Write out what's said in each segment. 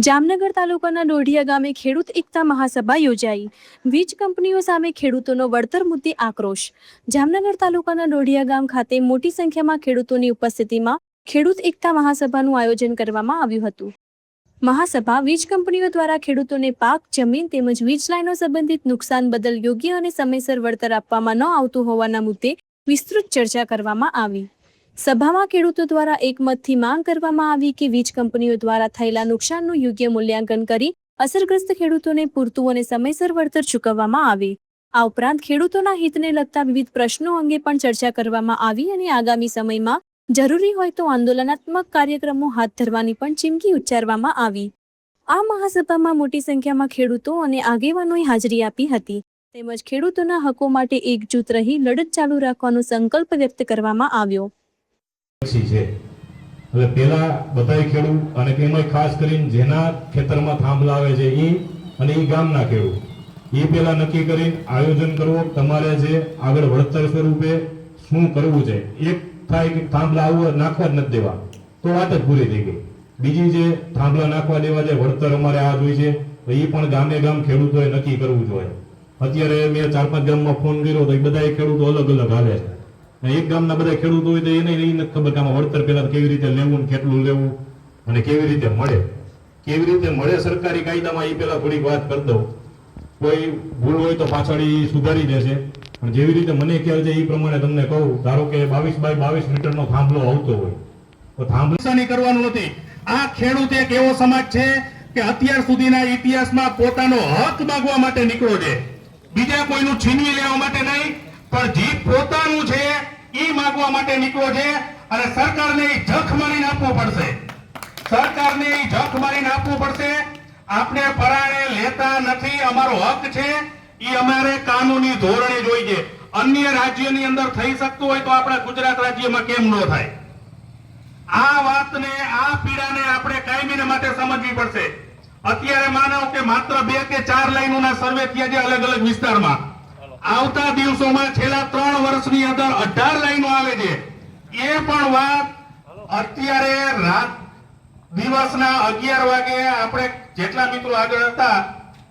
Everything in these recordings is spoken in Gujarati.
જામનગર તાલુકાના ડોઢિયા ગામે ખેડૂત એકતા મહાસભા યોજાઈ। વીજ કંપનીઓ સામે ખેડૂતોનો વળતર મુદ્દે આક્રોશ। જામનગર તાલુકાના ડોઢિયા ગામ ખાતે મોટી સંખ્યામાં ખેડૂતોની ઉપસ્થિતિમાં ખેડૂત એકતા મહાસભાનું આયોજન કરવામાં આવ્યું હતું। મહાસભા વીજ કંપનીઓ દ્વારા ખેડૂતોને પાક, જમીન તેમજ વીજ લાઇનો સંબંધિત નુકસાન બદલ યોગ્ય અને સમયસર વળતર આપવામાં ન આવતું હોવાના મુદ્દે વિસ્તૃત ચર્ચા કરવામાં આવી। સભામાં ખેડૂતો દ્વારા એકમતથી માંગ કરવામાં આવી કે વીજ કંપનીઓ દ્વારા થયેલા નુકસાનનું યોગ્ય મૂલ્યાંકન કરી અસરગ્રસ્ત ખેડૂતોને પૂરતું અને સમયસર વળતર ચૂકવવામાં આવે। આ ઉપરાંત ખેડૂતોના હિતને લગતા વિવિધ પ્રશ્નો અંગે પણ ચર્ચા કરવામાં આવી અને આગામી સમયમાં જરૂરી હોય તો આંદોલનાત્મક કાર્યક્રમો હાથ ધરવાની પણ ચીમકી ઉચ્ચારવામાં આવી। આ મહાસભામાં મોટી સંખ્યામાં ખેડૂતો અને આગેવાનોએ હાજરી આપી હતી તેમજ ખેડૂતોના હકો માટે એકજૂથ રહી લડત ચાલુ રાખવાનો સંકલ્પ વ્યક્ત કરવામાં આવ્યો। છે હવે પેલા બધાય ખેડૂત અને એમાં ખાસ કરીને જેના ખેતરમાં થાંભલા આવે છે ઈ અને ઈ ગામના ખેડૂત ઈ પેલા નક્કી કરીને આયોજન કરવું તમારે જે આગળ વળતર સ્વરૂપે શું કરવું છે। એક થાય કે થાંભલા આવું નાખવા જ નથી દેવા તો વાત જ પૂરી થઈ ગઈ। બીજી જે થાંભલા નાખવા દેવા છે વળતર અમારે આ જોઈ છે એ પણ ગામે ગામ ખેડૂતોએ નક્કી કરવું જોઈએ। અત્યારે મેં 4-5 ગામમાં ફોન કર્યો તો બધા ખેડૂતો અલગ અલગ હાલે છે। એક ગામના બધા ખેડૂતો હોય તો એને નથી ખબર કે આમાં વળતર પેલા કેવી રીતે લેવું, કેટલું લેવું અને કેવી રીતે મળે સરકારી કાયદામાં એ પેલા થોડીક વાત કરી દઉં। કોઈ ભૂલ હોય તો પાછળ સુધારી દેશે પણ જેવી રીતે મને ખ્યાલ છે એ પ્રમાણે તમને કહું, ધારો કે 22 બાય 22 મીટરનો થાંભલો આવતો હોય તો થાંભલા કરવાનું નથી। આ ખેડૂત એક એવો સમાજ છે કે અત્યાર સુધીના ઇતિહાસમાં પોતાનો હક માંગવા માટે નીકળો છે, બીજા કોઈનું છીનવી લેવા માટે નહીં, પણ જે પોતાનું છે એ માંગવા માટે નીકળો છે અને સરકારને જખ મારીને આપવું પડશે। આપણે પરાણે લેતા નથી, અમારો હક છે એ અમારે કાનૂની ધોરણે જોઈએ। અન્ય રાજ્યોની અંદર થઈ શકતું હોય તો આપણા ગુજરાત રાજ્યમાં કેમ ન થાય? આ વાતને, આ પીડાને આપણે કાયમીને માટે સમજવી પડશે। અત્યારે માનો કે માત્ર 2 કે 4 લાઈનોના સર્વે થયા છે અલગ અલગ વિસ્તારમાં, આવતા દિવસોમાં છેલ્લા 3 વર્ષની અંદર 18 લાઈનો આવે છે। એ પણ વાત અત્યારે રાત દિવસના 11 વાગે આપણે જેટલા મિત્રો આગળ હતા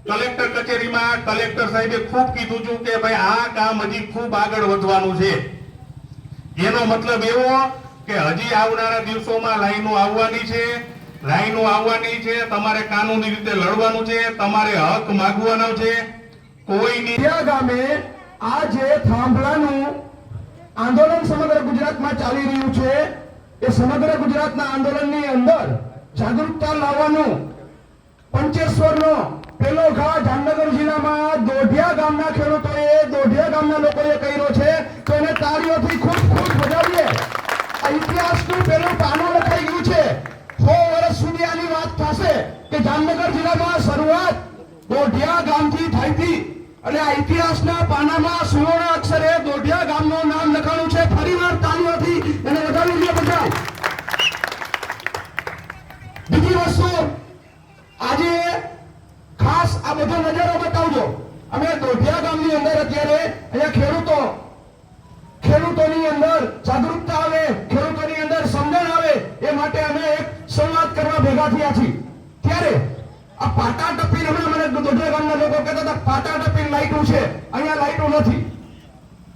કલેક્ટર કચેરીમાં કલેક્ટર સાહેબે ખૂબ કીધું છું કે ભાઈ આ કામ હજી ખૂબ આગળ વધવાનું છે। એનો મતલબ એવો કે હજી આવનારા દિવસોમાં લાઈનો આવવાની છે, તમારે કાનૂની રીતે લડવાનું છે, તમારે હક માંગવાનો છે। કોઈની ગામે આ જે થાંભલાનું આંદોલન સમગ્ર ગુજરાતમાં ચાલી રહ્યું છે એ સમગ્ર ગુજરાતના આંદોલનની અંદર જાગૃતતા લાવવાનું પંચેશ્વરનો પેલો ઘા જામનગર જિલ્લામાં દોઢિયા ગામના ખેડૂતોએ, દોઢિયા ગામના લોકોએ કર્યો છે તો એને તાળીઓથી ખૂબ વધાવીએ। આ ઇતિહાસનું પેલું પાનું લખાઈ ગયું છે। 100 વર્ષ સુધી આની વાત થશે કે જામનગર જિલ્લામાં શરૂઆત દોઢિયા ગામથી થઈ હતી અને આ ઇતિહાસના પાનામાં સુવર્ણ અક્ષરે દોઢિયા ગામનું નામ લખાણું છે। ફરીવાર તાળીઓથી એને વધાવી લે બધા। બીજી વસ્તુ, આજે ખાસ આ બધો નજારો બતાવજો। અમે દોઢિયા ગામની અંદર અત્યારે અહીંયા ખેડૂતોની અંદર જાગૃતતા આવે, ખેડૂતોની અંદર સમજણ આવે એ માટે અમે એક સંવાદ કરવા ભેગા થયા છીએ। ત્યારે આ પાટા ટપીને હમણાં મને દોઢિયા ગામના લોકો કહેતા હતા પાટા ટપીને લાઈટો છે, અહીંયા લાઈટો નથી।